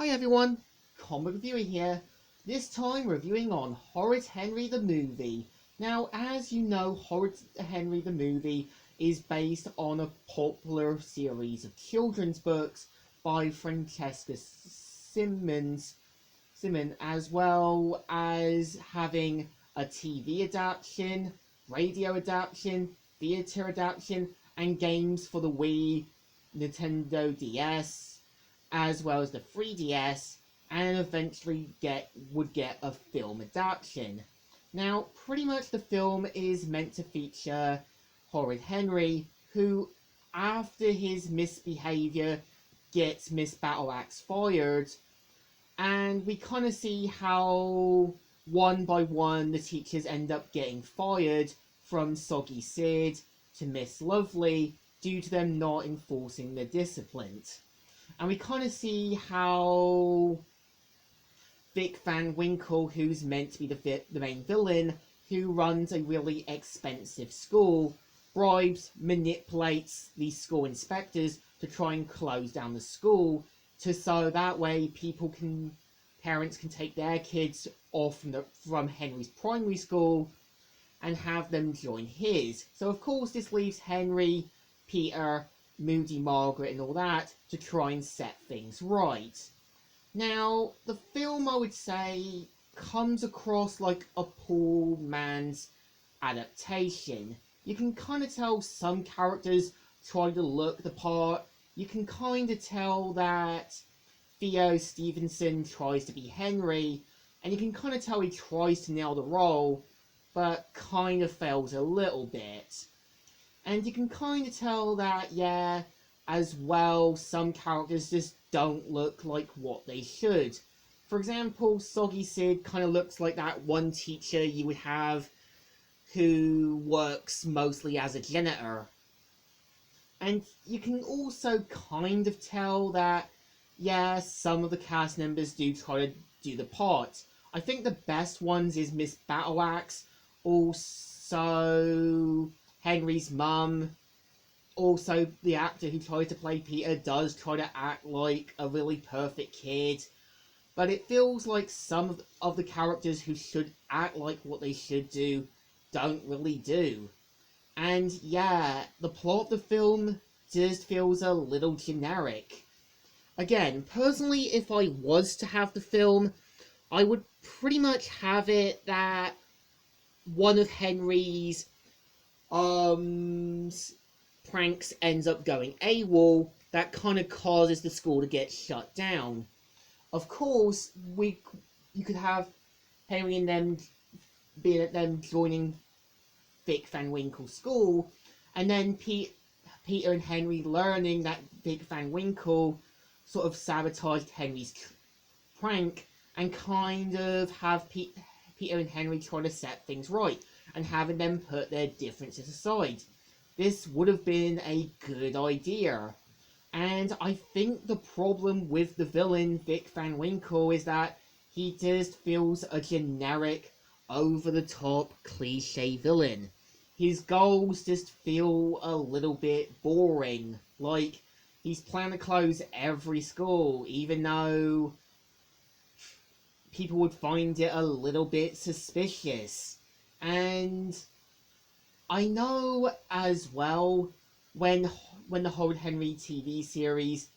Hi everyone, Comic Reviewer here. This time reviewing on Horrid Henry the movie. Now, as you know, Horrid Henry the movie is based on a popular series of children's books by Francesca Simon, as well as having a TV adaptation, radio adaptation, theatre adaptation, and games for the Wii, Nintendo DS, as well as the 3DS, and eventually would get a film adaptation. Now, pretty much the film is meant to feature Horrid Henry, who, after his misbehaviour, gets Miss Battleaxe fired, and we kind of see how one by one the teachers end up getting fired, from Soggy Sid to Miss Lovely, due to them not enforcing the discipline. And we kind of see how Vic Van Winkle, who's meant to be the main villain, who runs a really expensive school, bribes, manipulates these school inspectors to try and close down the school, so that way parents can take their kids off from Henry's primary school and have them join his. So of course this leaves Henry, Peter, Moody Margaret and all that to try and set things right. Now, the film, I would say, comes across like a poor man's adaptation. You can kind of tell some characters try to look the part. You can kind of tell that Theo Stevenson tries to be Henry, and you can kind of tell he tries to nail the role, but kind of fails a little bit. And you can kind of tell that, yeah, as well, some characters just don't look like what they should. For example, Soggy Sid kind of looks like that one teacher you would have who works mostly as a janitor. And you can also kind of tell that, yeah, some of the cast members do try to do the part. I think the best ones is Miss Battleaxe, also Henry's mum. Also, the actor who tries to play Peter does try to act like a really perfect kid. But it feels like some of the characters who should act like what they should do don't really do. And yeah, the plot of the film just feels a little generic. Again, personally, if I was to have the film, I would pretty much have it that one of Henry's pranks ends up going AWOL, that kind of causes the school to get shut down. Of course, you could have Henry and them being at them joining Vic Van Winkle's school, and then Peter and Henry learning that Vic Van Winkle sort of sabotaged Henry's prank, and kind of have Peter and Henry try to set things right, and having them put their differences aside. This would have been a good idea. And I think the problem with the villain, Vic Van Winkle, is that he just feels a generic, over-the-top, cliche villain. His goals just feel a little bit boring. Like, he's planning to close every school, even though people would find it a little bit suspicious. And I know as well, when the Horrid Henry TV series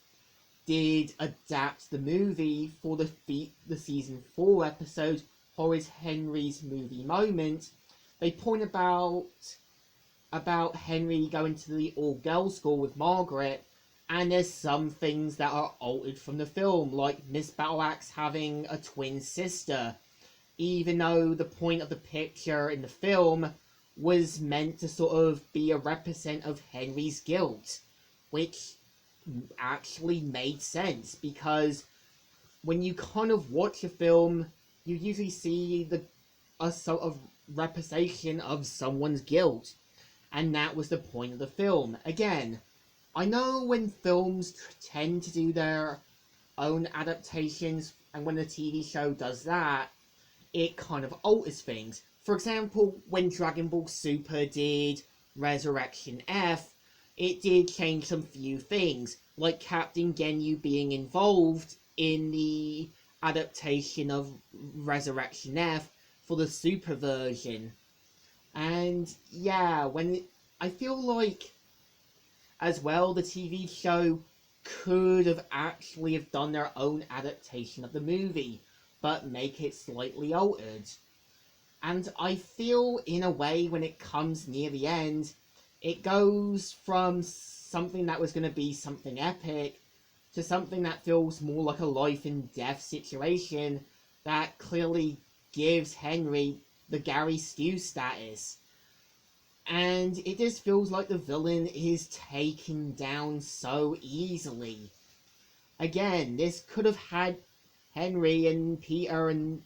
did adapt the movie for the season 4 episode, Horrid Henry's Movie Moment, they point about Henry going to the all-girls school with Margaret, and there's some things that are altered from the film, like Miss Battleaxe having a twin sister, even though the point of the picture in the film was meant to sort of be a represent of Henry's guilt, which actually made sense, because when you kind of watch a film, you usually see a sort of representation of someone's guilt, and that was the point of the film. Again, I know when films tend to do their own adaptations, and when the TV show does that, it kind of alters things. For example, when Dragon Ball Super did Resurrection F, it did change some few things, like Captain Ginyu being involved in the adaptation of Resurrection F for the Super version. And yeah, I feel like as well the TV show could have actually have done their own adaptation of the movie, but make it slightly altered. And I feel in a way when it comes near the end, it goes from something that was going to be something epic to something that feels more like a life and death situation that clearly gives Henry the Gary Stew status. And it just feels like the villain is taken down so easily. Again, this could have had Henry and Peter and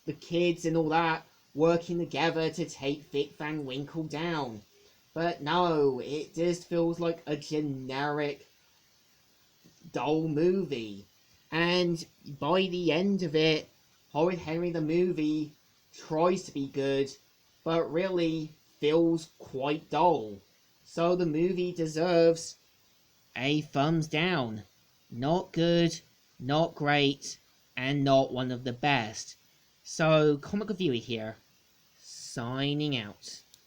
the kids and all that working together to take Vic Van Winkle down. But no, it just feels like a generic, dull movie. And by the end of it, Horrid Henry the movie tries to be good, but really feels quite dull. So the movie deserves a thumbs down. Not good, not great, and not one of the best. So, Comic Reviewer here, signing out.